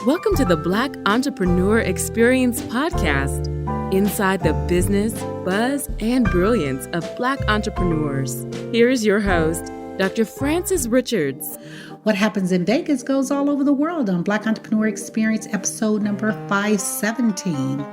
Welcome to the Black Entrepreneur Experience podcast, inside the business, buzz, and brilliance of Black entrepreneurs. Here is your host, Dr. Frances Richards. What happens in Vegas goes all over the world on Black Entrepreneur Experience episode number 517.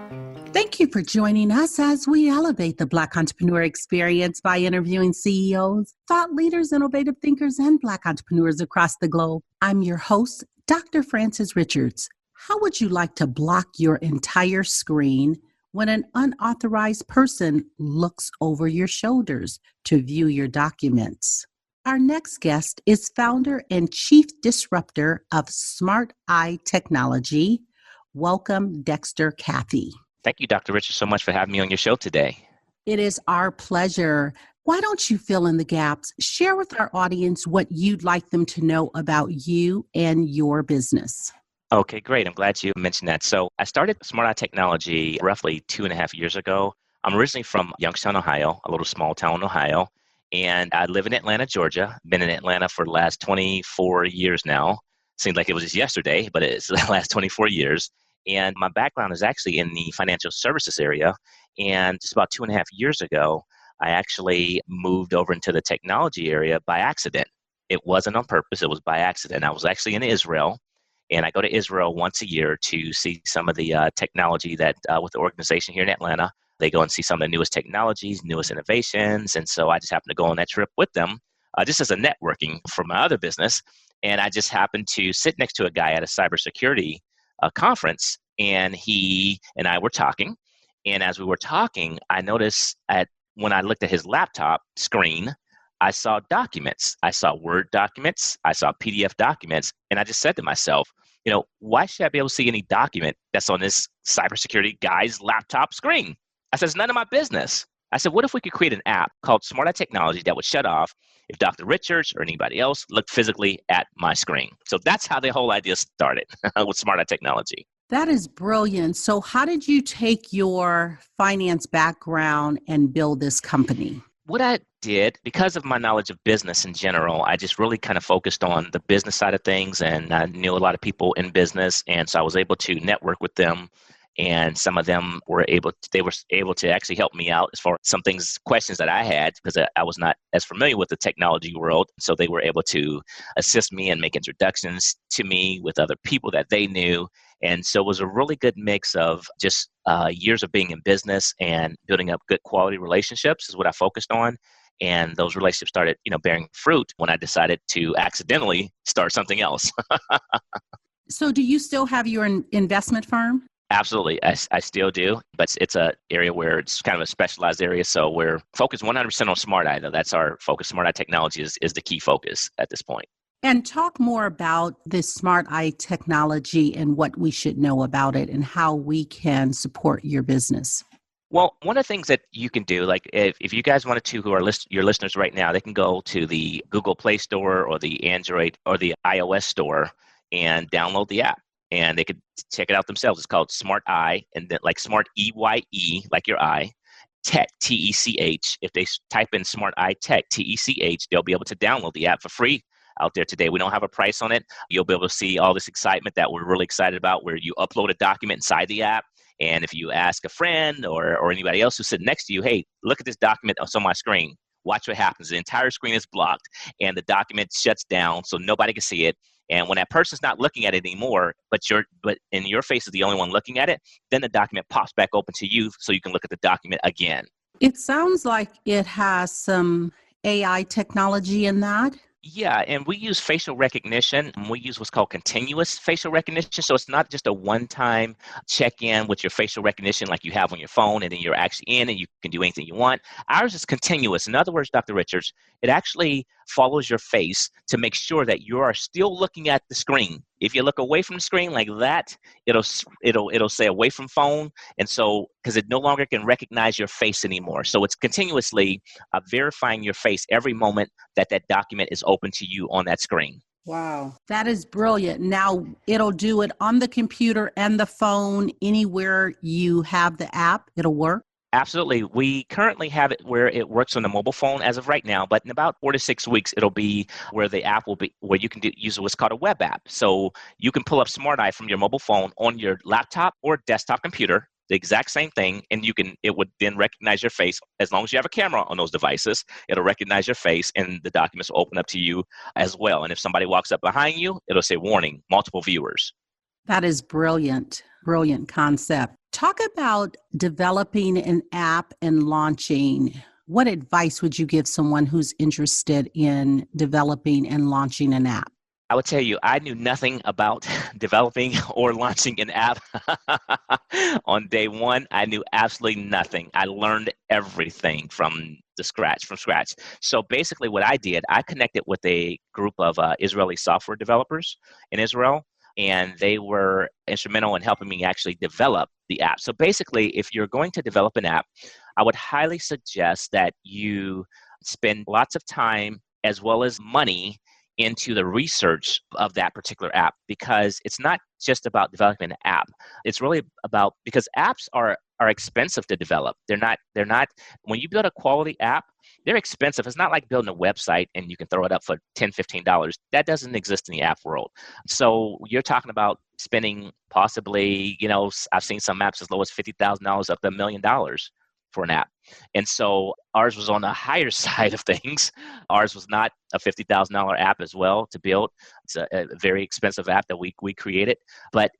Thank you for joining us as we elevate the Black Entrepreneur Experience by interviewing CEOs, thought leaders, innovative thinkers, and Black entrepreneurs across the globe. I'm your host, Dr. Frances Richards. How would you like to block your entire screen when an unauthorized person looks over your shoulders to view your documents? Our next guest is founder and chief disruptor of Smart Eye Technology. Welcome, Dexter Caffey. Thank you, Dr. Richards, so much for having me on your show today. It is our pleasure. Why don't you fill in the gaps? Share with our audience what you'd like them to know about you and your business. Okay, great. I'm glad you mentioned that. So I started Smart Eye Technology roughly 2.5 years ago. I'm originally from Youngstown, Ohio, a little small town in Ohio, and I live in Atlanta, Georgia. Been in Atlanta for the last 24 years now. Seems like it was just yesterday, but it's the last 24 years. And my background is actually in the financial services area. And just about 2.5 years ago, I actually moved over into the technology area by accident. It wasn't on purpose. It was by accident. I was actually in Israel, and I go to Israel once a year to see some of the technology that with the organization here in Atlanta. They go and see some of the newest technologies, newest innovations. And so I just happened to go on that trip with them just as a networking for my other business. And I just happened to sit next to a guy at a cybersecurity conference, and he and I were talking. And as we were talking, I noticed when I looked at his laptop screen, I saw documents. I saw Word documents. I saw PDF documents. And I just said to myself, why should I be able to see any document that's on this cybersecurity guy's laptop screen? I said, it's none of my business. I said, what if we could create an app called Smart Eye Technology that would shut off if Dr. Richards or anybody else looked physically at my screen? So that's how the whole idea started with Smart Eye Technology. That is brilliant. So how did you take your finance background and build this company? What I did, because of my knowledge of business in general, I just really kind of focused on the business side of things, and I knew a lot of people in business, and so I was able to network with them. And some of them were able to actually help me out as far as some questions that I had, because I was not as familiar with the technology world. So they were able to assist me and make introductions to me with other people that they knew. And so it was a really good mix of just years of being in business and building up good quality relationships is what I focused on. And those relationships started, bearing fruit when I decided to accidentally start something else. So do you still have your investment firm? Absolutely. I still do, but it's an area where it's kind of a specialized area. So we're focused 100% on Smart Eye, though. That's our focus. Smart Eye Technology is the key focus at this point. And talk more about this Smart Eye Technology and what we should know about it and how we can support your business. Well, one of the things that you can do, like if you guys wanted to, who are your listeners right now, they can go to the Google Play Store or the Android or the iOS store and download the app. And they could check it out themselves. It's called Smart Eye, and then like Smart EYE, like your eye, Tech, TECH. If they type in Smart Eye Tech, TECH, they'll be able to download the app for free out there today. We don't have a price on it. You'll be able to see all this excitement that we're really excited about, where you upload a document inside the app. And if you ask a friend or anybody else who's sitting next to you, hey, look at this document that's on my screen. Watch what happens. The entire screen is blocked and the document shuts down so nobody can see it. And when that person's not looking at it anymore, but in your face is the only one looking at it, then the document pops back open to you so you can look at the document again. It sounds like it has some AI technology in that. Yeah, and we use facial recognition. We use what's called continuous facial recognition. So it's not just a one-time check-in with your facial recognition like you have on your phone, and then you're actually in and you can do anything you want. Ours is continuous. In other words, Dr. Richards, it actually follows your face to make sure that you are still looking at the screen. If you look away from the screen like that, it'll say away from phone. And so, because it no longer can recognize your face anymore. So it's continuously verifying your face every moment that document is open to you on that screen. Wow. That is brilliant. Now it'll do it on the computer and the phone, anywhere you have the app, it'll work. Absolutely. We currently have it where it works on the mobile phone as of right now, but in about 4 to 6 weeks, it'll be where the app will be where you can use what's called a web app. So you can pull up Smart Eye from your mobile phone on your laptop or desktop computer, the exact same thing, and it would then recognize your face. As long as you have a camera on those devices, it'll recognize your face, and the documents will open up to you as well. And if somebody walks up behind you, it'll say warning, multiple viewers. That is brilliant, brilliant concept. Talk about developing an app and launching. What advice would you give someone who's interested in developing and launching an app? I would tell you, I knew nothing about developing or launching an app. On day one, I knew absolutely nothing. I learned everything from scratch. So basically what I did, I connected with a group of Israeli software developers in Israel, and they were instrumental in helping me actually develop the app. So basically, if you're going to develop an app, I would highly suggest that you spend lots of time as well as money into the research of that particular app, because it's not just about developing an app. It's really about, because apps are expensive to develop. They're not when you build a quality app, they're expensive. It's not like building a website and you can throw it up for $10, $15. That doesn't exist in the app world. So you're talking about spending possibly, I've seen some apps as low as $50,000 up to $1 million for an app. And so ours was on the higher side of things. Ours was not a $50,000 app as well to build. It's a very expensive app that we created, but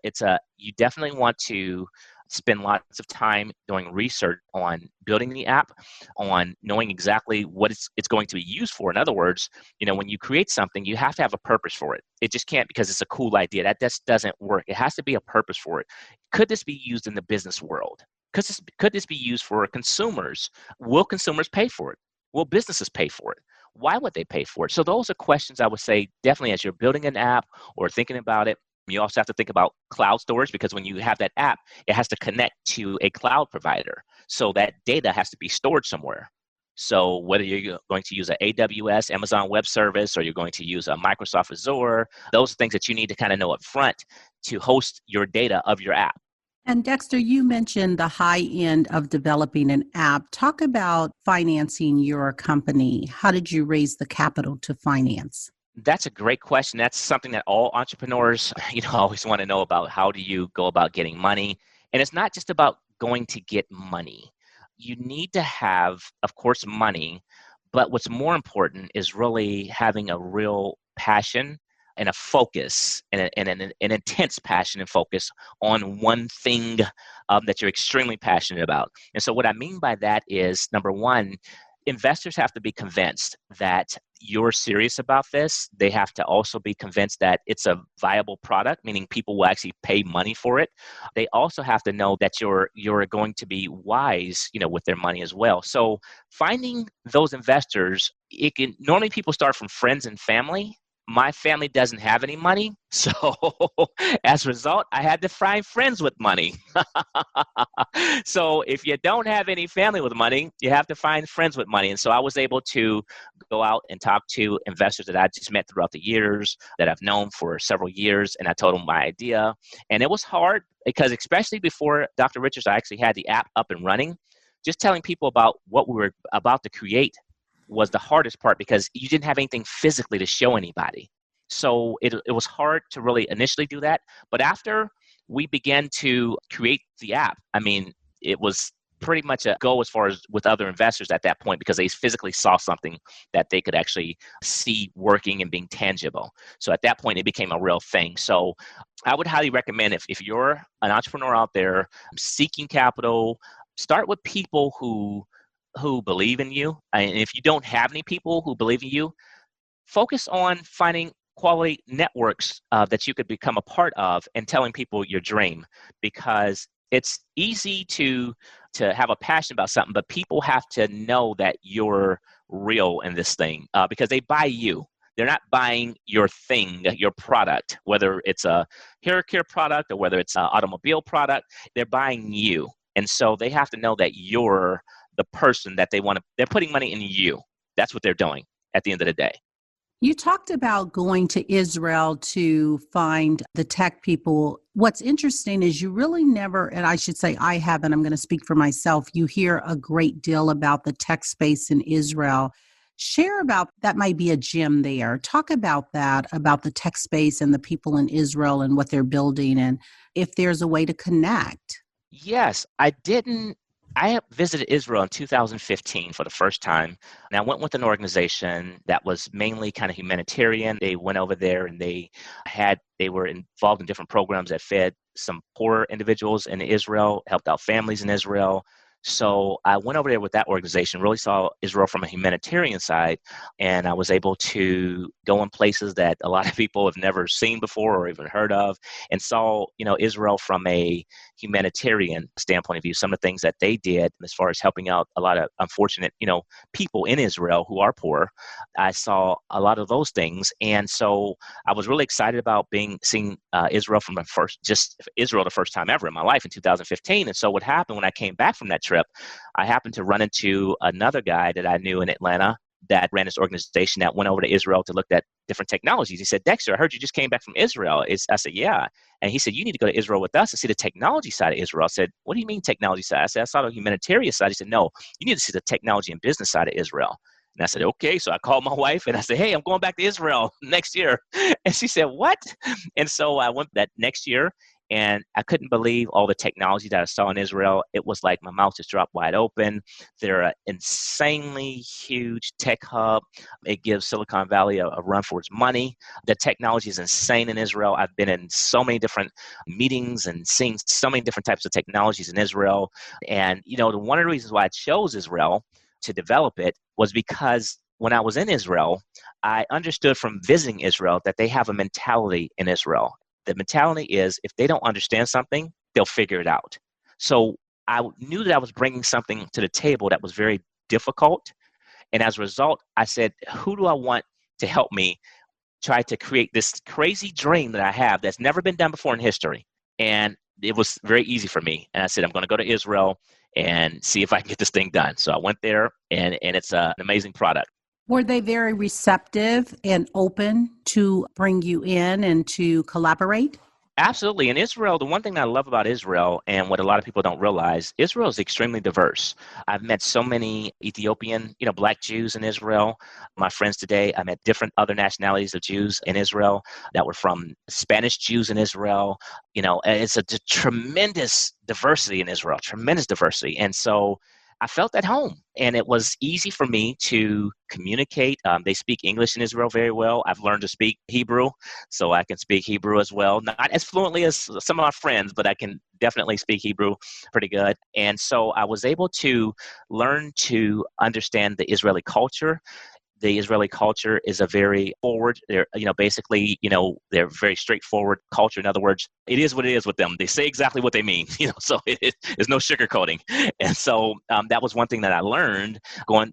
you definitely want to spend lots of time doing research on building the app, on knowing exactly what it's going to be used for. In other words, when you create something, you have to have a purpose for it. It just can't because it's a cool idea. That just doesn't work. It has to be a purpose for it. Could this be used in the business world? Could this be used for consumers? Will consumers pay for it? Will businesses pay for it? Why would they pay for it? So those are questions I would say definitely as you're building an app or thinking about it. You also have to think about cloud storage, because when you have that app, it has to connect to a cloud provider. So that data has to be stored somewhere. So whether you're going to use an AWS, Amazon Web Service, or you're going to use a Microsoft Azure, those are things that you need to kind of know up front to host your data of your app. And Dexter, you mentioned the high end of developing an app. Talk about financing your company. How did you raise the capital to finance? That's a great question. That's something that all entrepreneurs, always want to know about. How do you go about getting money? And it's not just about going to get money. You need to have, of course, money, but what's more important is really having a real passion and a focus and an intense passion and focus on one thing that you're extremely passionate about. And so what I mean by that is, number one, investors have to be convinced that you're serious about this. They have to also be convinced that it's a viable product, meaning people will actually pay money for it. They also have to know that you're going to be wise, with their money as well. So finding those investors, normally people start from friends and family. My family doesn't have any money, so as a result, I had to find friends with money. So if you don't have any family with money, you have to find friends with money. And so I was able to go out and talk to investors that I just met throughout the years, that I've known for several years, and I told them my idea. And it was hard because, especially before Dr. Richards, I actually had the app up and running. Just telling people about what we were about to create was the hardest part, because you didn't have anything physically to show anybody. So it was hard to really initially do that. But after we began to create the app, it was pretty much a go as far as with other investors at that point, because they physically saw something that they could actually see working and being tangible. So at that point, it became a real thing. So I would highly recommend, if you're an entrepreneur out there seeking capital, start with people who believe in you. And if you don't have any people who believe in you, focus on finding quality networks that you could become a part of and telling people your dream, because it's easy to have a passion about something, but people have to know that you're real in this thing because they buy you. They're not buying your thing, your product, whether it's a hair care product or whether it's an automobile product. They're buying you. And so they have to know that you're the person that they want to, they're putting money in you. That's what they're doing at the end of the day. You talked about going to Israel to find the tech people. What's interesting is you really never, and I should say I haven't, I'm going to speak for myself. You hear a great deal about the tech space in Israel. Share about that, might be a gem there. Talk about that, about the tech space and the people in Israel and what they're building, and if there's a way to connect. Yes, I didn't. I have visited Israel in 2015 for the first time. And I went with an organization that was mainly kind of humanitarian. They went over there and they were involved in different programs that fed some poor individuals in Israel, helped out families in Israel. So I went over there with that organization, really saw Israel from a humanitarian side, and I was able to go in places that a lot of people have never seen before or even heard of, and saw, Israel from a humanitarian standpoint of view, some of the things that they did as far as helping out a lot of unfortunate, people in Israel who are poor. I saw a lot of those things. And so I was really excited about seeing Israel just Israel the first time ever in my life in 2015. And so what happened when I came back from that trip, I happened to run into another guy that I knew in Atlanta that ran this organization that went over to Israel to look at different technologies. He said, "Dexter, I heard you just came back from Israel." I said, "Yeah." And he said, "You need to go to Israel with us to see the technology side of Israel." I said, "What do you mean technology side?" I said, "I saw the humanitarian side." He said, "No, you need to see the technology and business side of Israel." And I said, "Okay." So I called my wife and I said, "Hey, I'm going back to Israel next year." And she said, "What?" And so I went that next year, and I couldn't believe all the technology that I saw in Israel. It was like my mouth just dropped wide open. They're an insanely huge tech hub. It gives Silicon Valley a run for its money. The technology is insane in Israel. I've been in so many different meetings and seen so many different types of technologies in Israel. And, one of the reasons why I chose Israel to develop it was because when I was in Israel, I understood from visiting Israel that they have a mentality in Israel. The mentality is if they don't understand something, they'll figure it out. So I knew that I was bringing something to the table that was very difficult. And as a result, I said, who do I want to help me try to create this crazy dream that I have that's never been done before in history? And it was very easy for me. And I said, I'm going to go to Israel and see if I can get this thing done. So I went there, and it's an amazing product. Were they very receptive and open to bring you in and to collaborate? Absolutely. In Israel, the one thing that I love about Israel and what a lot of people don't realize, Israel is extremely diverse. I've met so many Ethiopian, Black Jews in Israel. My friends today, I met different other nationalities of Jews in Israel that were from Spanish Jews in Israel. It's a tremendous diversity in Israel, tremendous diversity. And so I felt at home, and it was easy for me to communicate. They speak English in Israel very well. I've learned to speak Hebrew, so I can speak Hebrew as well. Not as fluently as some of my friends, but I can definitely speak Hebrew pretty good. And so I was able to learn to understand the Israeli culture. The Israeli culture is a very forward, basically, they're very straightforward culture. In other words, it is what it is with them. They say exactly what they mean, so there's no sugarcoating. And so that was one thing that I learned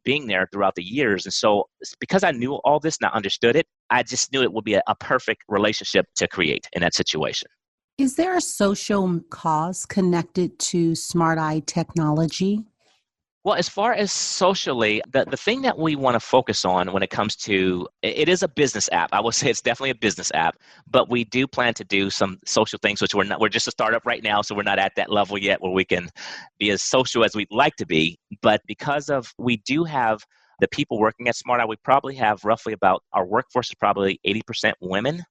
being there throughout the years. And so because I knew all this and I understood it, I just knew it would be a perfect relationship to create in that situation. Is there a social cause connected to smart eye technology? Well, as far as socially, the thing that we want to focus on when it comes to it is a business app. I would say it's definitely a business app, but we do plan to do some social things, which we're just a startup right now, so we're not at that level yet where we can be as social as we'd like to be. But because of we do have the people working at Smart Eye, we probably have roughly about our workforce is probably 80% women.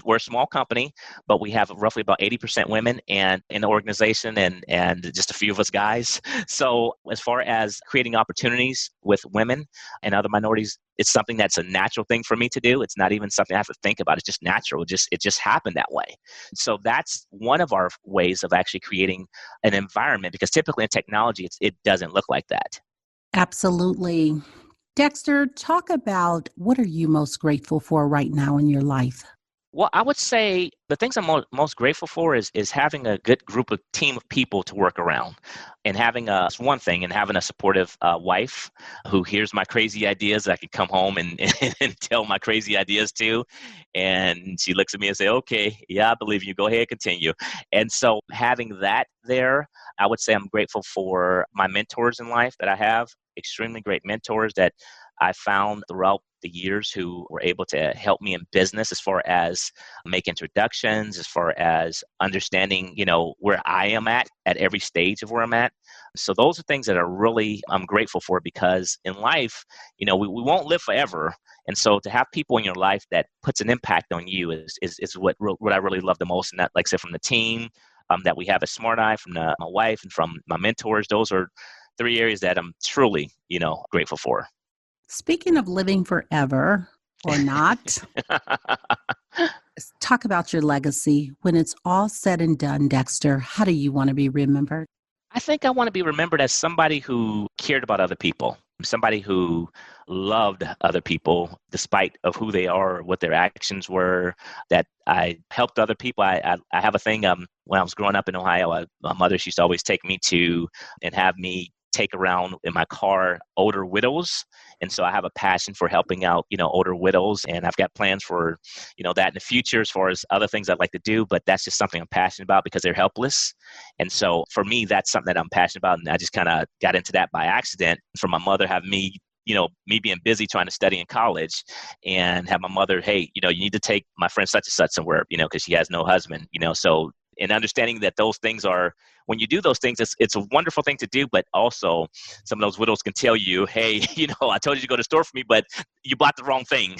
We're a small company, but we have roughly about 80% women and in the organization and just a few of us guys. So as far as creating opportunities with women and other minorities, it's something that's a natural thing for me to do. It's not even something I have to think about. It's just natural. It just happened that way. So that's one of our ways of actually creating an environment, because typically in technology, it doesn't look like that. Absolutely. Dexter, talk about what are you most grateful for right now in your life? Well, I would say the things I'm most grateful for is having a good team of people to work around, and having one thing, and having a supportive wife who hears my crazy ideas that I can come home and, and tell my crazy ideas to. And she looks at me and say, "Okay, yeah, I believe you. Go ahead, continue." And so having that there, I would say I'm grateful for my mentors in life that I have, extremely great mentors that I found throughout the years who were able to help me in business as far as make introductions, as far as understanding, where I am at every stage of where I'm at. So those are things that are really, I'm grateful for, because in life, we won't live forever. And so to have people in your life that puts an impact on you is what I really love the most. And that, like I said, from the team that we have at Smart Eye, from my wife and from my mentors, those are three areas that I'm truly, grateful for. Speaking of living forever or not, talk about your legacy. When it's all said and done, Dexter, how do you want to be remembered? I think I want to be remembered as somebody who cared about other people, somebody who loved other people despite of who they are, or what their actions were, that I helped other people. I have a thing when I was growing up in Ohio, my mother, she used to always take me to and have me take around in my car older widows. And so I have a passion for helping out, older widows. And I've got plans for, that in the future as far as other things I'd like to do. But that's just something I'm passionate about because they're helpless. And so for me, that's something that I'm passionate about. And I just kind of got into that by accident from my mother having me, me being busy trying to study in college, and have my mother, hey, you need to take my friend such and such somewhere, because she has no husband, so and understanding that those things are, when you do those things, it's a wonderful thing to do, but also some of those widows can tell you, hey, I told you to go to the store for me, but you bought the wrong thing.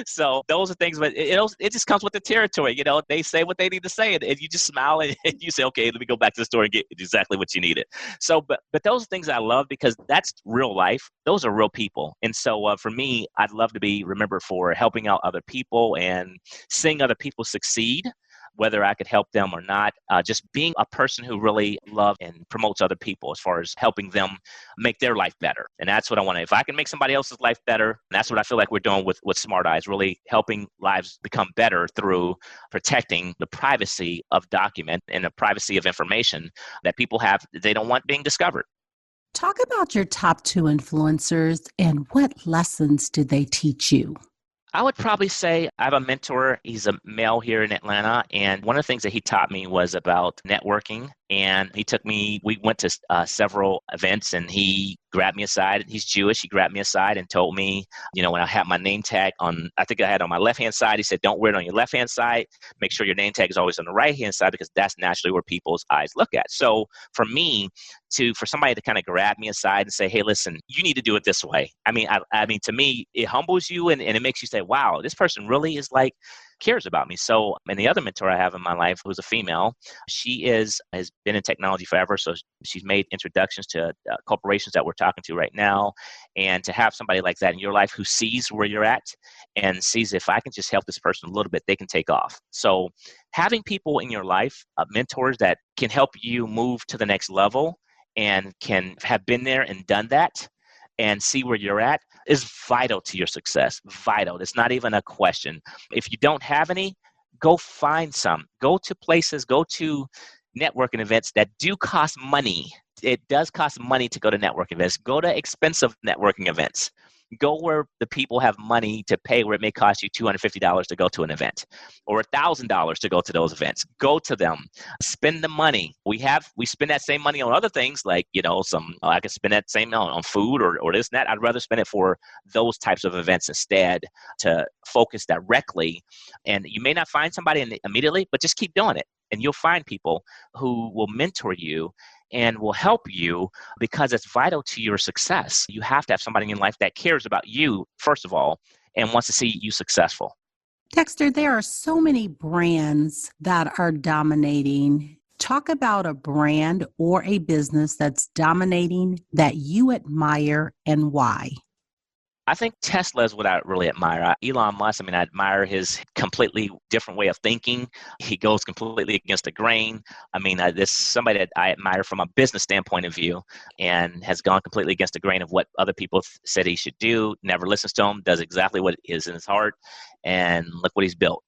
So those are things, but it just comes with the territory. They say what they need to say, and you just smile and you say, okay, let me go back to the store and get exactly what you needed. So, but those are things I love because that's real life. Those are real people. And so for me, I'd love to be remembered for helping out other people and seeing other people succeed, whether I could help them or not, just being a person who really loves and promotes other people as far as helping them make their life better. And that's what I want to, if I can make somebody else's life better, that's what I feel like we're doing with Smart Eyes, really helping lives become better through protecting the privacy of document and the privacy of information that people have, they don't want being discovered. Talk about your top 2 influencers and what lessons did they teach you? I would probably say I have a mentor. He's a male here in Atlanta. And one of the things that he taught me was about networking. And we went to several events, and he grabbed me aside. He's Jewish. He grabbed me aside and told me, when I had my name tag on, I think I had on my left-hand side, he said, don't wear it on your left-hand side. Make sure your name tag is always on the right-hand side, because that's naturally where people's eyes look at. So for me, for somebody to kind of grab me aside and say, hey, listen, you need to do it this way. I mean, to me, it humbles you and it makes you say, wow, this person really is cares about me. So, and the other mentor I have in my life, who's a female, she has been in technology forever. So she's made introductions to corporations that we're talking to right now. And to have somebody like that in your life who sees where you're at and sees, if I can just help this person a little bit, they can take off. So having people in your life, mentors that can help you move to the next level and can have been there and done that and see where you're at is vital to your success. Vital. It's not even a question. If you don't have any, go find some. Go to places, go to networking events that do cost money. It does cost money to go to networking events. Go to expensive networking events. Go where the people have money to pay, where it may cost you $250 to go to an event or $1,000 to go to those events. Go to them. Spend the money. We spend that same money on other things like, I could spend that same on food or this and that. I'd rather spend it for those types of events instead, to focus directly. And you may not find somebody immediately, but just keep doing it. And you'll find people who will mentor you and will help you, because it's vital to your success. You have to have somebody in your life that cares about you, first of all, and wants to see you successful. Dexter, there are so many brands that are dominating. Talk about a brand or a business that's dominating that you admire and why. I think Tesla is what I really admire. Elon Musk, I admire his completely different way of thinking. He goes completely against the grain. This is somebody that I admire from a business standpoint of view, and has gone completely against the grain of what other people said he should do, never listens to him, does exactly what is in his heart, and look what he's built.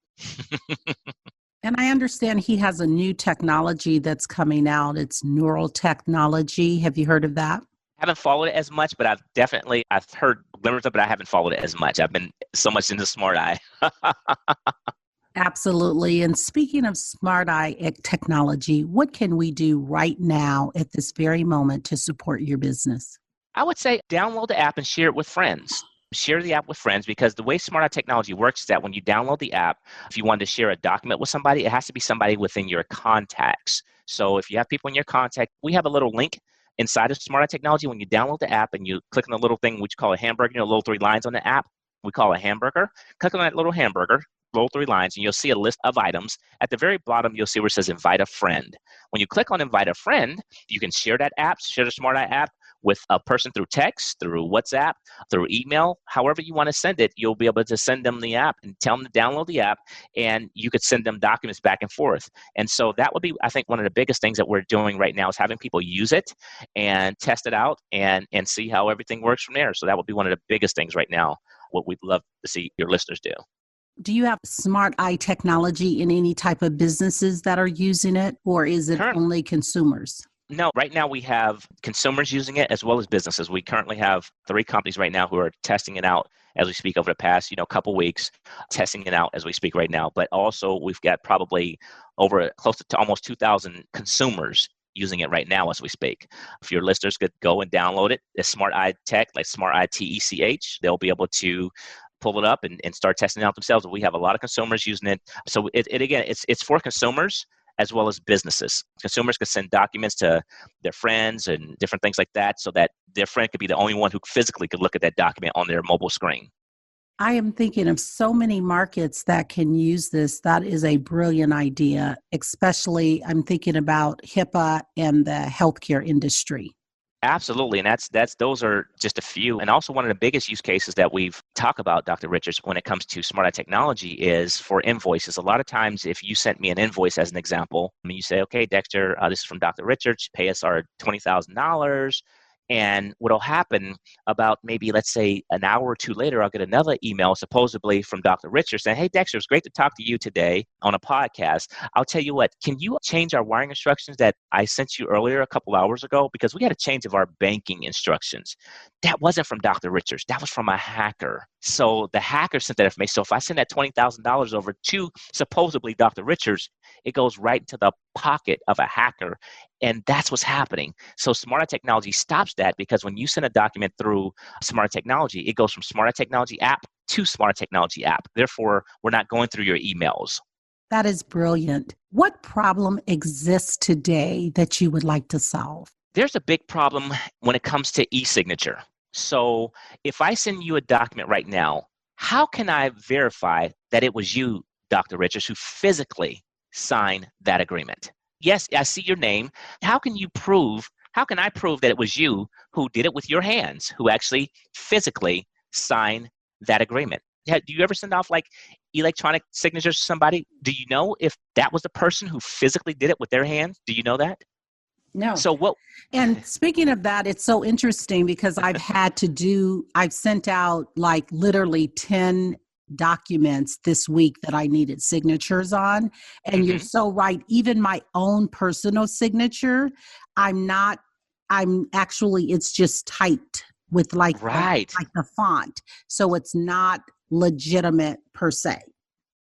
And I understand he has a new technology that's coming out. It's neural technology. Have you heard of that? Haven't followed it as much, but I've heard glimmers of it, but I haven't followed it as much. I've been so much into Smart Eye. Absolutely. And speaking of Smart Eye technology, what can we do right now at this very moment to support your business? I would say download the app and share it with friends. Share the app with friends, because the way Smart Eye Technology works is that when you download the app, if you want to share a document with somebody, it has to be somebody within your contacts. So if you have people in your contact, we have a little link inside of Smart Eye Technology. When you download the app and you click on the little thing, which you call a hamburger, little three lines on the app, we call a hamburger. Click on that little hamburger, little three lines, and you'll see a list of items. At the very bottom, you'll see where it says invite a friend. When you click on invite a friend, you can share that app, share the Smart Eye app with a person through text, through WhatsApp, through email, however you want to send it. You'll be able to send them the app and tell them to download the app, and you could send them documents back and forth. And so that would be, I think, one of the biggest things that we're doing right now is having people use it and test it out and see how everything works from there. So that would be one of the biggest things right now, what we'd love to see your listeners do. Do you have Smart Eye Technology in any type of businesses that are using it, or is it only consumers? No, right now we have consumers using it as well as businesses. We currently have 3 companies right now who are testing it out as we speak over the past, couple weeks, testing it out as we speak right now. But also we've got probably over close to almost 2,000 consumers using it right now as we speak. If your listeners could go and download it, it's Smart Eye Tech, like Smart Eye Tech, they'll be able to pull it up and start testing it out themselves. We have a lot of consumers using it. So it's for consumers as well as businesses. Consumers can send documents to their friends and different things like that, so that their friend could be the only one who physically could look at that document on their mobile screen. I am thinking of so many markets that can use this. That is a brilliant idea, especially I'm thinking about HIPAA and the healthcare industry. Absolutely, and those are just a few. And also one of the biggest use cases that we've talked about, Dr. Richards, when it comes to Smart Eye Technology is for invoices. A lot of times, if you sent me an invoice as an example, you say, okay, Dexter, this is from Dr. Richards, pay us our $20,000. And what'll happen about maybe, let's say, an hour or two later, I'll get another email supposedly from Dr. Richards saying, hey, Dexter, it's great to talk to you today on a podcast. I'll tell you what, can you change our wiring instructions that I sent you earlier a couple hours ago? Because we had a change of our banking instructions. That wasn't from Dr. Richards. That was from a hacker. So the hacker sent that information. So if I send that $20,000 over to supposedly Dr. Richards, it goes right into the pocket of a hacker. And that's what's happening. So Smart Eye Technology stops that, because when you send a document through Smart Eye Technology, it goes from Smart Eye Technology app to Smart Eye Technology app. Therefore, we're not going through your emails. That is brilliant. What problem exists today that you would like to solve? There's a big problem when it comes to e-signature. So if I send you a document right now, how can I verify that it was you, Dr. Richards, who physically signed that agreement? Yes, I see your name. How can I prove that it was you who did it with your hands, who actually physically signed that agreement? Do you ever send off like electronic signatures to somebody? Do you know if that was the person who physically did it with their hands? Do you know that? No. So what? And speaking of that, it's so interesting because I've sent out like literally 10 documents this week that I needed signatures on. And You're so right. Even my own personal signature, it's just typed with like the font. So it's not legitimate per se.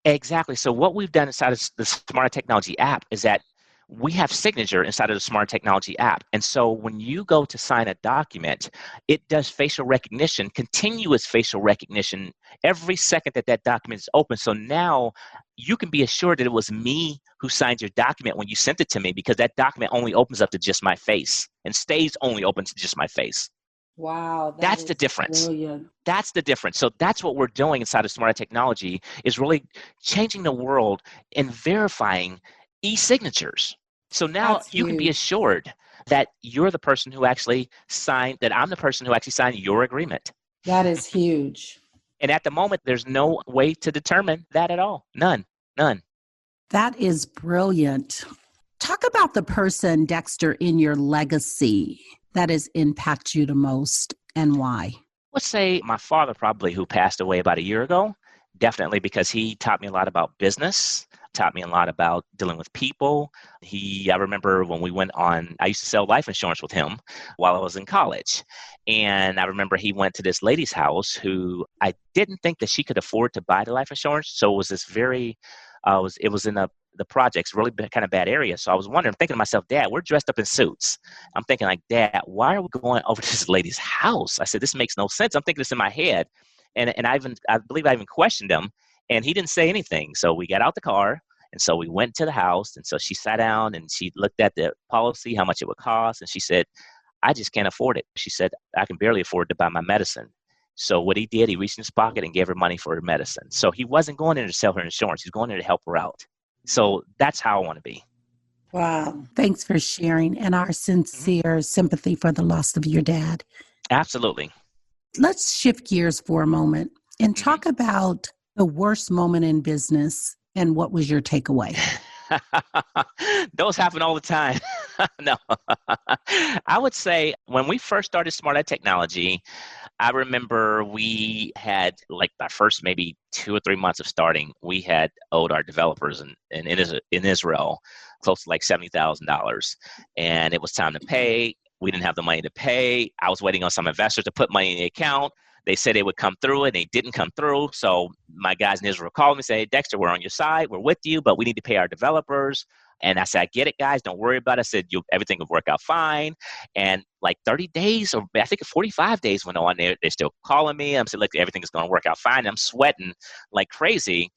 Exactly. So what we've done inside of the Smart Eye Technology app is that we have signature inside of the Smart Eye Technology app. And so when you go to sign a document, it does facial recognition, continuous facial recognition every second that document is open. So now you can be assured that it was me who signed your document when you sent it to me, because that document only opens up to just my face and stays only open to just my face. Wow. That's the difference. Brilliant. That's the difference. So that's what we're doing inside of Smart Eye Technology, is really changing the world and verifying e-signatures. So now you can be assured that you're the person who actually signed, that I'm the person who actually signed your agreement. That is huge. And at the moment, there's no way to determine that at all. None. That is brilliant. Talk about the person, Dexter, in your legacy that has impacted you the most, and why. Let's say my father, probably, who passed away about a year ago. Definitely, because he taught me a lot about business, taught me a lot about dealing with people. I remember when I used to sell life insurance with him while I was in college. And I remember he went to this lady's house who I didn't think that she could afford to buy the life insurance. So it was this it was in a the projects, really kind of bad area. So I was wondering, thinking to myself, Dad, we're dressed up in suits. I'm thinking like, Dad, why are we going over to this lady's house? I said, this makes no sense. I'm thinking this in my head. And I believe I even questioned him, and he didn't say anything. So we got out the car, and so we went to the house. And so she sat down and she looked at the policy, how much it would cost. And she said, I just can't afford it. She said, I can barely afford to buy my medicine. So what he did, he reached in his pocket and gave her money for her medicine. So he wasn't going in to sell her insurance. He's going in to help her out. So that's how I want to be. Wow. Thanks for sharing, and our sincere sympathy for the loss of your dad. Absolutely. Let's shift gears for a moment and talk about the worst moment in business and what was your takeaway? Those happen all the time. No. I would say when we first started Smart Eye Technology, I remember we had like our first maybe 2 or 3 months of starting, we had owed our developers in Israel close to like $70,000. And it was time to pay. We didn't have the money to pay. I was waiting on some investors to put money in the account. They said they would come through and they didn't come through. So my guys in Israel called me and said, hey, Dexter, we're on your side. We're with you, but we need to pay our developers. And I said, I get it, guys. Don't worry about it. I said, everything will work out fine. And like 30 days, or I think 45 days went on, they're still calling me. I'm saying, look, everything is going to work out fine. I'm sweating like crazy.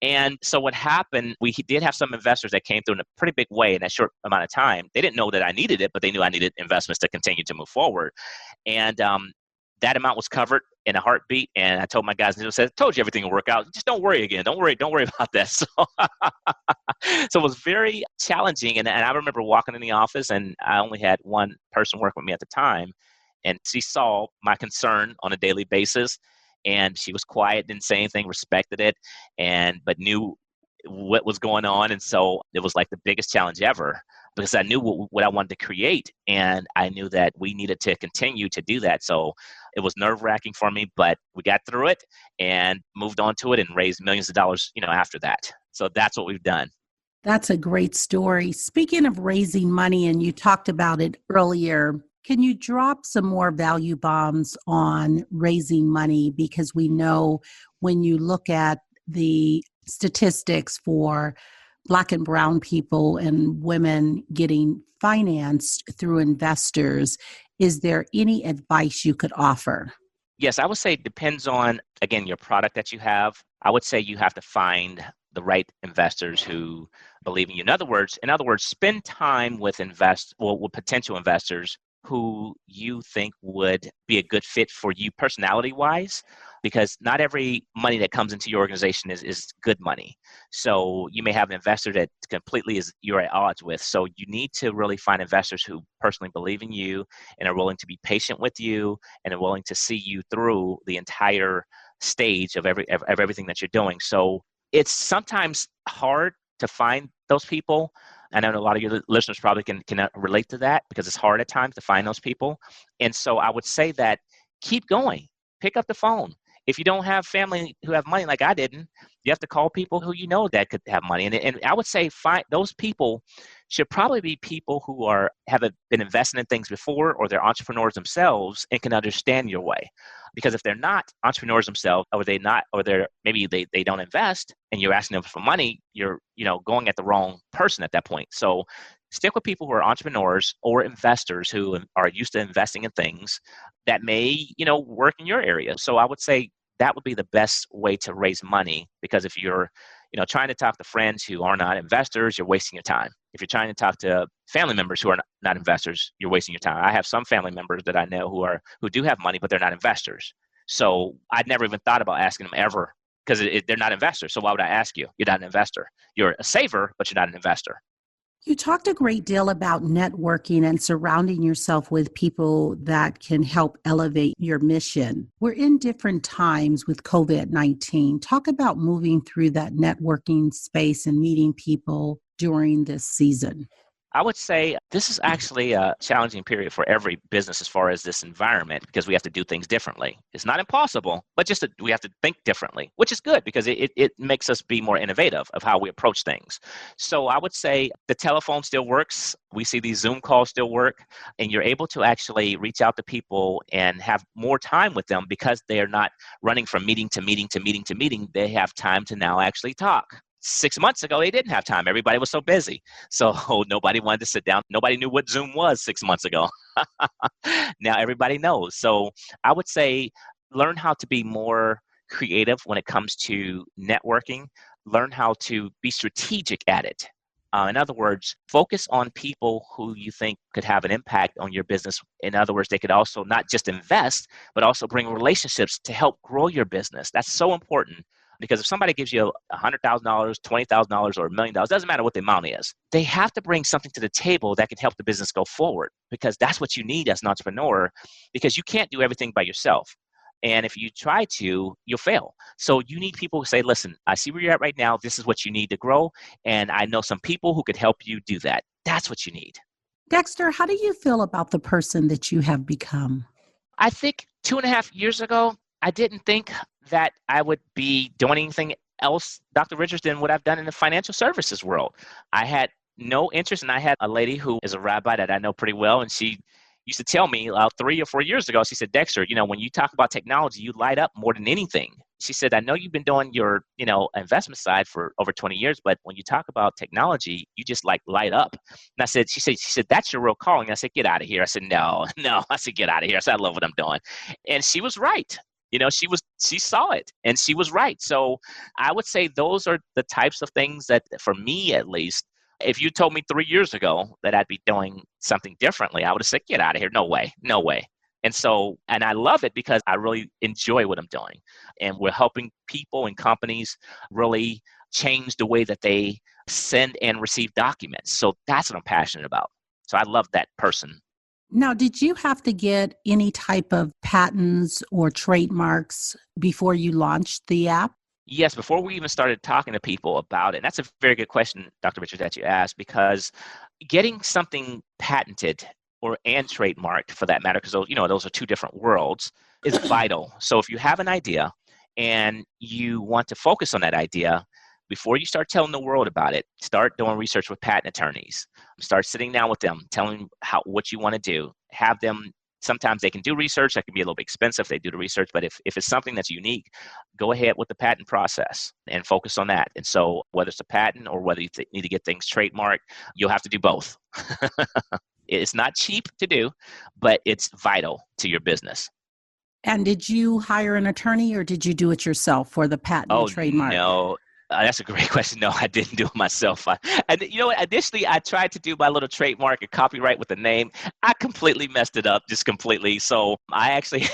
And so what happened, we did have some investors that came through in a pretty big way in that short amount of time. They didn't know that I needed it, but they knew I needed investments to continue to move forward. And that amount was covered in a heartbeat. And I told my guys, I said, I told you everything will work out. Just don't worry again. Don't worry about that. So, so it was very challenging. And I remember walking in the office, and I only had one person working with me at the time. And she saw my concern on a daily basis. And she was quiet, didn't say anything, respected it, but knew what was going on. And so it was like the biggest challenge ever, because I knew what I wanted to create, and I knew that we needed to continue to do that. So it was nerve-wracking for me, but we got through it and moved on to it and raised millions of dollars, after that. So that's what we've done. That's a great story. Speaking of raising money, and you talked about it earlier, can you drop some more value bombs on raising money? Because we know when you look at the statistics for Black and brown people and women getting financed through investors, is there any advice you could offer? Yes, I would say it depends on, again, your product that you have. I would say you have to find the right investors who believe in you. In other words, spend time with with potential investors who you think would be a good fit for you personality-wise, because not every money that comes into your organization is good money. So you may have an investor that completely you're at odds with. So you need to really find investors who personally believe in you and are willing to be patient with you and are willing to see you through the entire stage of everything that you're doing. So it's sometimes hard to find those people. I know a lot of your listeners probably can relate to that, because it's hard at times to find those people. And so I would say that keep going. Pick up the phone. If you don't have family who have money like I didn't, you have to call people who you know that could have money. And I would say those people should probably be people who have been investing in things before, or they're entrepreneurs themselves and can understand your way. Because if they're not entrepreneurs themselves, or maybe they don't invest, and you're asking them for money, you're going at the wrong person at that point. So stick with people who are entrepreneurs or investors who are used to investing in things that may work in your area. So I would say that would be the best way to raise money, because if you're trying to talk to friends who are not investors, you're wasting your time. If you're trying to talk to family members who are not investors, you're wasting your time. I have some family members that I know who do have money, but they're not investors. So I'd never even thought about asking them ever, because they're not investors. So why would I ask you? You're not an investor. You're a saver, but you're not an investor. You talked a great deal about networking and surrounding yourself with people that can help elevate your mission. We're in different times with COVID-19. Talk about moving through that networking space and meeting people during this season. I would say this is actually a challenging period for every business as far as this environment, because we have to do things differently. It's not impossible, but we have to think differently, which is good, because it makes us be more innovative of how we approach things. So I would say the telephone still works. We see these Zoom calls still work, and you're able to actually reach out to people and have more time with them, because they are not running from meeting to meeting to meeting to meeting. They have time to now actually talk. 6 months ago, they didn't have time. Everybody was so busy. So nobody wanted to sit down. Nobody knew what Zoom was 6 months ago. Now everybody knows. So I would say learn how to be more creative when it comes to networking. Learn how to be strategic at it. In other words, focus on people who you think could have an impact on your business. In other words, they could also not just invest, but also bring relationships to help grow your business. That's so important because if somebody gives you $100,000, $20,000, or $1,000,000, doesn't matter what the amount is, they have to bring something to the table that can help the business go forward because that's what you need as an entrepreneur because you can't do everything by yourself. And if you try to, you'll fail. So you need people who say, listen, I see where you're at right now. This is what you need to grow. And I know some people who could help you do that. That's what you need. Dexter, how do you feel about the person that you have become? I think 2.5 years ago, I didn't think that I would be doing anything else, Dr. Richards, than what I've done in the financial services world. I had no interest, and I had a lady who is a rabbi that I know pretty well, and she used to tell me 3 or 4 years ago, she said, Dexter, when you talk about technology, you light up more than anything. She said, I know you've been doing your, investment side for over 20 years, but when you talk about technology, you just light up. And she said, that's your real calling. I said, get out of here. I said, no. I said, get out of here. I said, I love what I'm doing. And she was right. She saw it and she was right. So I would say those are the types of things that, for me at least, if you told me 3 years ago that I'd be doing something differently, I would have said, get out of here. No way. And I love it because I really enjoy what I'm doing. And we're helping people and companies really change the way that they send and receive documents. So that's what I'm passionate about. So I love that person. Now, did you have to get any type of patents or trademarks before you launched the app? Yes, before we even started talking to people about it. And that's a very good question, Dr. Richards, that you asked, because getting something patented and trademarked for that matter, because those are two different worlds, is vital. So if you have an idea and you want to focus on that idea, before you start telling the world about it, start doing research with patent attorneys. Start sitting down with them, telling them what you want to do. Have them. Sometimes they can do research. That can be a little bit expensive if they do the research. But if it's something that's unique, go ahead with the patent process and focus on that. And so whether it's a patent or whether you need to get things trademarked, you'll have to do both. It's not cheap to do, but it's vital to your business. And did you hire an attorney or did you do it yourself for the patent and trademark? No. That's a great question. No, I didn't do it myself. Initially I tried to do my little trademark and copyright with the name. I completely messed it up, just completely. So I actually,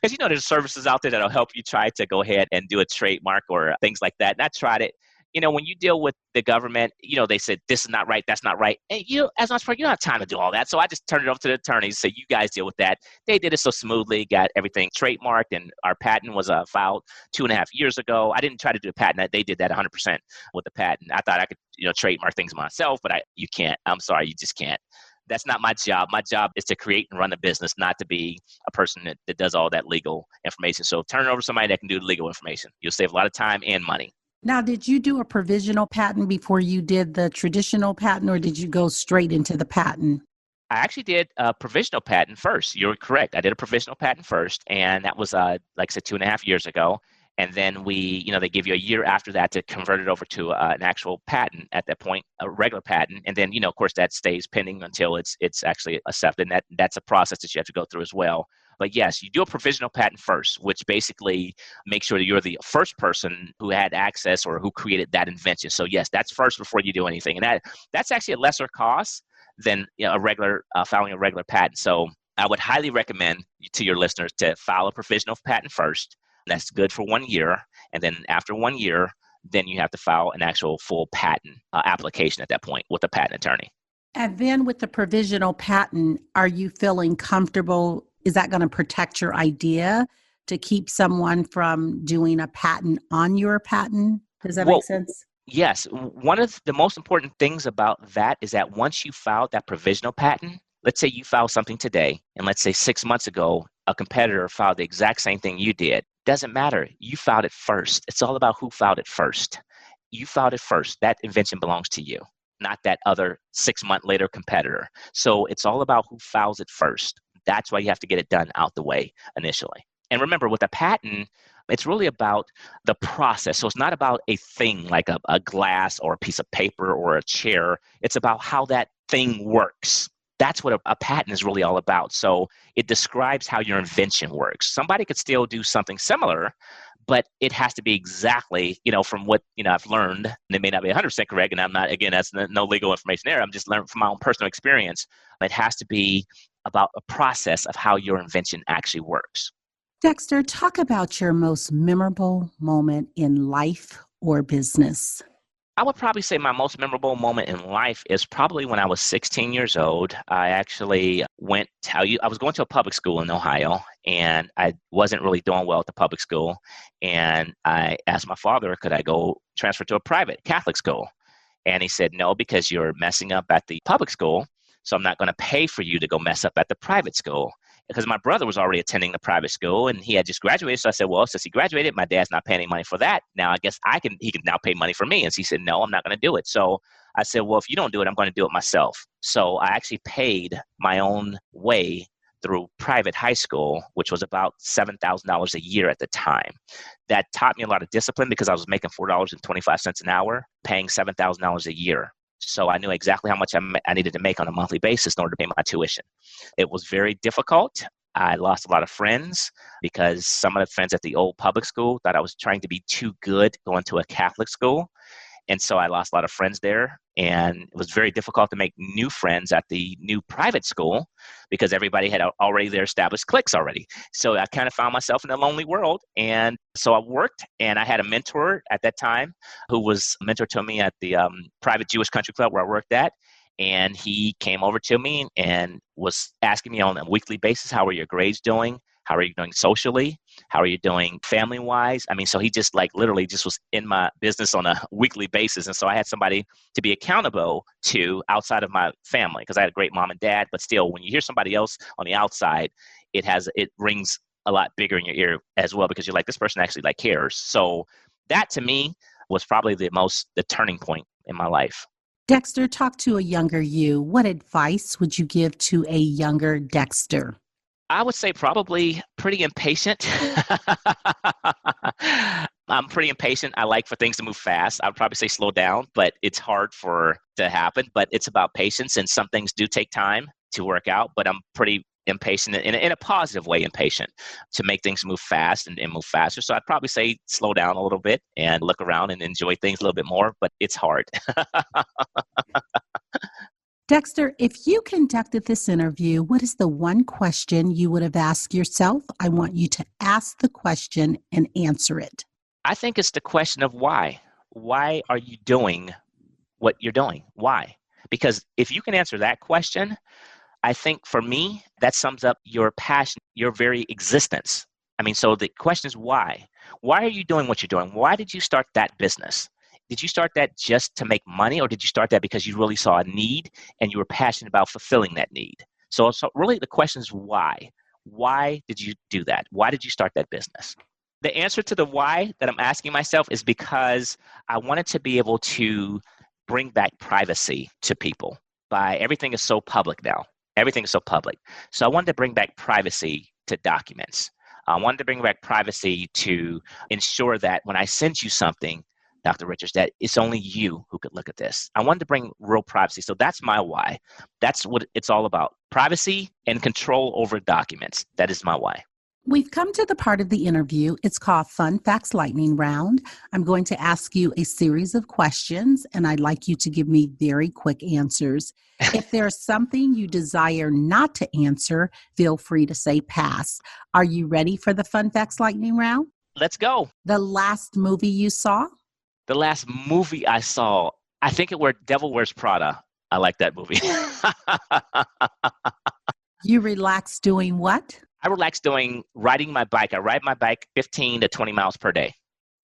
because there's services out there that'll help you try to go ahead and do a trademark or things like that. And I tried it. When you deal with the government, they said, this is not right, that's not right. And, as an entrepreneur, you don't have time to do all that. So I just turned it over to the attorneys, say, you guys deal with that. They did it so smoothly, got everything trademarked, and our patent was filed 2.5 years ago. I didn't try to do a patent. They did that 100% with the patent. I thought I could, trademark things myself, but you can't. I'm sorry, you just can't. That's not my job. My job is to create and run a business, not to be a person that does all that legal information. So turn it over to somebody that can do the legal information. You'll save a lot of time and money. Now, did you do a provisional patent before you did the traditional patent, or did you go straight into the patent? I actually did a provisional patent first. You're correct. I did a provisional patent first, and that was, like I said, 2.5 years ago. And then they give you a year after that to convert it over to an actual patent at that point, a regular patent. And then, of course, that stays pending until it's actually accepted. And that's a process that you have to go through as well. But yes, you do a provisional patent first, which basically makes sure that you're the first person who had access or who created that invention. So yes, that's first before you do anything. And that's actually a lesser cost than filing a regular patent. So I would highly recommend to your listeners to file a provisional patent first. That's good for 1 year. And then after 1 year, then you have to file an actual full patent application at that point with a patent attorney. And then with the provisional patent, are you feeling comfortable? Is that going to protect your idea to keep someone from doing a patent on your patent? Does that make sense? Yes. One of the most important things about that is that once you file that provisional patent, let's say you filed something today, and let's say 6 months ago, a competitor filed the exact same thing you did. Doesn't matter. You filed it first. It's all about who filed it first. You filed it first. That invention belongs to you, not that other 6 month later competitor. So it's all about who files it first. That's why you have to get it done out the way initially. And remember, with a patent, It's really about the process. So it's not about a thing like a glass or a piece of paper or a chair. It's about how that thing works. That's what a patent is really all about. So it describes how your invention works. Somebody could still do something similar, but it has to be exactly, from what, I've learned, and it may not be 100% correct, and I'm not, again, that's no legal information there. I'm just learning from my own personal experience. It has to be about a process of how your invention actually works. Dexter, talk about your most memorable moment in life or business. I would probably say my most memorable moment in life is probably when I was 16 years old. I actually I was going to a public school in Ohio, and I wasn't really doing well at the public school. And I asked my father, could I go transfer to a private Catholic school? And he said, no, because you're messing up at the public school. So I'm not going to pay for you to go mess up at the private school. Because my brother was already attending the private school and he had just graduated. So I said, well, since he graduated, my dad's not paying any money for that. Now I guess he can now pay money for me. And he said, no, I'm not going to do it. So I said, well, if you don't do it, I'm going to do it myself. So I actually paid my own way through private high school, which was about $7,000 a year at the time. That taught me a lot of discipline because I was making $4.25 an hour, paying $7,000 a year. So I knew exactly how much I needed to make on a monthly basis in order to pay my tuition. It was very difficult. I lost a lot of friends because some of the friends at the old public school thought I was trying to be too good going to a Catholic school. And so I lost a lot of friends there. And it was very difficult to make new friends at the new private school because everybody had already their established cliques already. So I kind of found myself in a lonely world. And so I worked, and I had a mentor at that time who was a mentor to me at the private Jewish country club where I worked at. And he came over to me and was asking me on a weekly basis, how are your grades doing? How are you doing socially? How are you doing family-wise? I mean, so he just literally just was in my business on a weekly basis. And so I had somebody to be accountable to outside of my family because I had a great mom and dad. But still, when you hear somebody else on the outside, it rings a lot bigger in your ear as well because you're like, this person actually cares. So that to me was probably the turning point in my life. Dexter, talk to a younger you. What advice would you give to a younger Dexter? I would say probably pretty impatient. I'm pretty impatient. I like for things to move fast. I would probably say slow down, but it's hard to happen. But it's about patience, and some things do take time to work out. But I'm pretty impatient in a positive way, impatient to make things move fast and move faster. So I'd probably say slow down a little bit and look around and enjoy things a little bit more. But it's hard. Dexter, if you conducted this interview, what is the one question you would have asked yourself? I want you to ask the question and answer it. I think it's the question of why. Why are you doing what you're doing? Why? Because if you can answer that question, I think for me, that sums up your passion, your very existence. I mean, so the question is why? Why are you doing what you're doing? Why did you start that business? Did you start that just to make money, or did you start that because you really saw a need and you were passionate about fulfilling that need? So really the question is why? Why did you do that? Why did you start that business? The answer to the why that I'm asking myself is because I wanted to be able to bring back privacy to people. Everything is so public now. Everything is so public. So I wanted to bring back privacy to documents. I wanted to bring back privacy to ensure that when I send you something, Dr. Richards, that it's only you who could look at this. I wanted to bring real privacy. So that's my why. That's what it's all about. Privacy and control over documents. That is my why. We've come to the part of the interview. It's called Fun Facts Lightning Round. I'm going to ask you a series of questions, and I'd like you to give me very quick answers. If there's something you desire not to answer, feel free to say pass. Are you ready for the Fun Facts Lightning Round? Let's go. The last movie you saw? The last movie I saw, I think it was Devil Wears Prada. I like that movie. You relax doing what? I relax riding my bike. I ride my bike 15 to 20 miles per day.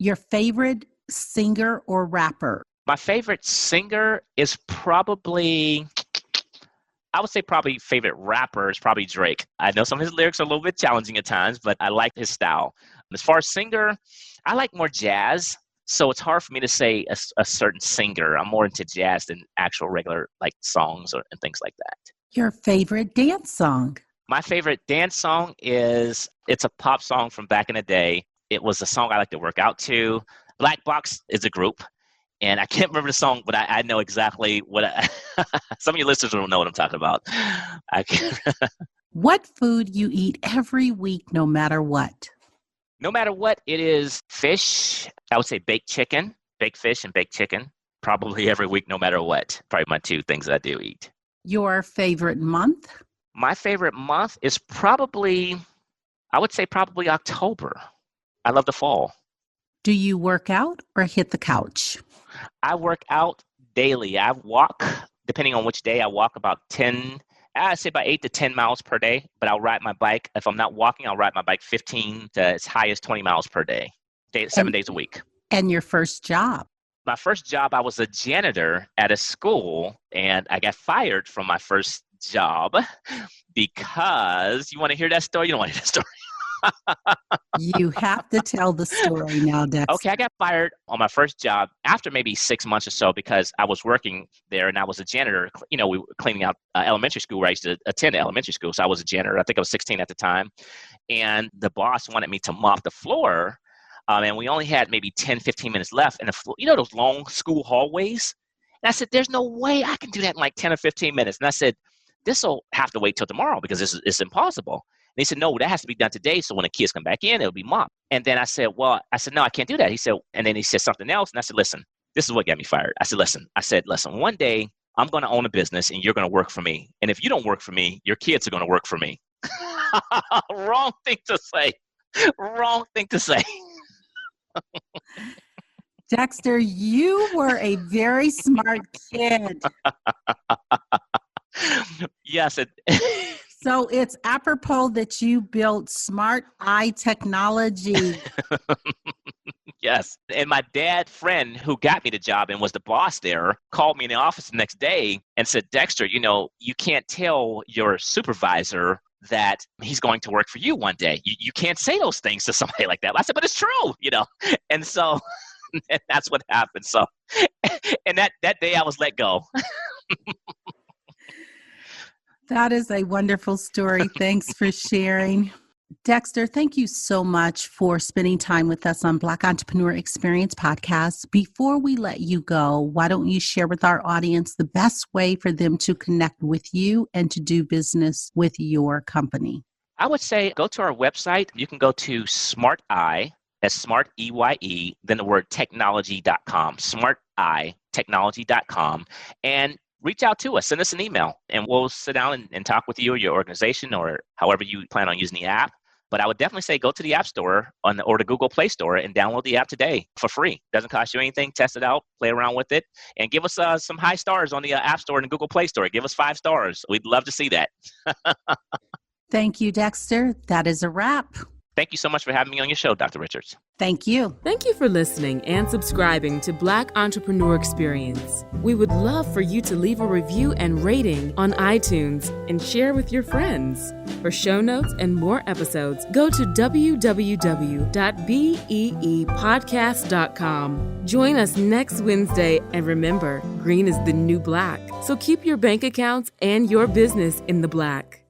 Your favorite singer or rapper? My favorite singer is probably favorite rapper is probably Drake. I know some of his lyrics are a little bit challenging at times, but I like his style. As far as singer, I like more jazz. So it's hard for me to say a certain singer. I'm more into jazz than actual regular songs and things like that. Your favorite dance song? My favorite dance song it's a pop song from back in the day. It was a song I like to work out to. Black Box is a group. And I can't remember the song, but I know exactly what some of your listeners don't know what I'm talking about. I can't. What food you eat every week, no matter what? No matter what, it is fish. I would say baked chicken, baked fish and baked chicken, probably every week, no matter what. Probably my two things I do eat. Your favorite month? My favorite month is probably October. I love the fall. Do you work out or hit the couch? I work out daily. I walk, depending on which day, I walk about 8 to 10 miles per day, but I'll ride my bike. If I'm not walking, I'll ride my bike 15 to as high as 20 miles per day, 7 days a week. And your first job? My first job, I was a janitor at a school, and I got fired from my first job because, you want to hear that story? You don't want to hear that story. You have to tell the story now, Dexter. Okay, I got fired on my first job after maybe 6 months or so because I was working there and I was a janitor. We were cleaning out elementary school where I used to attend elementary school. So I was a janitor. I think I was 16 at the time. And the boss wanted me to mop the floor. And we only had maybe 10, 15 minutes left. And the floor, those long school hallways? And I said, there's no way I can do that in like 10 or 15 minutes. And I said, this will have to wait till tomorrow because it's impossible. And he said, no, that has to be done today. So when the kids come back in, it'll be mopped. And then I said, no, I can't do that. He said, and then he said something else. And I said, listen, this is what got me fired. I said, listen, one day I'm going to own a business and you're going to work for me. And if you don't work for me, your kids are going to work for me. Wrong thing to say. Wrong thing to say. Dexter, you were a very smart kid. Yes. So it's apropos that you built smart eye technology. Yes. And my dad friend who got me the job and was the boss there called me in the office the next day and said, Dexter, you can't tell your supervisor that he's going to work for you one day. You can't say those things to somebody like that. I said, but it's true, And so and that's what happened. So, and that day I was let go. That is a wonderful story. Thanks for sharing. Dexter, thank you so much for spending time with us on Black Entrepreneur Experience Podcast. Before we let you go, why don't you share with our audience the best way for them to connect with you and to do business with your company? I would say go to our website. You can go to Smart Eye, that's Smart EYE, then the word technology.com, Smart Eye, technology.com, and reach out to us, send us an email, and we'll sit down and talk with you or your organization or however you plan on using the app. But I would definitely say go to the App Store or the Google Play Store and download the app today for free. Doesn't cost you anything. Test it out, play around with it, and give us some high stars on the App Store and the Google Play Store. Give us 5 stars. We'd love to see that. Thank you, Dexter. That is a wrap. Thank you so much for having me on your show, Dr. Richards. Thank you. Thank you for listening and subscribing to Black Entrepreneur Experience. We would love for you to leave a review and rating on iTunes and share with your friends. For show notes and more episodes, go to www.beepodcast.com. Join us next Wednesday, and remember, green is the new black. So keep your bank accounts and your business in the black.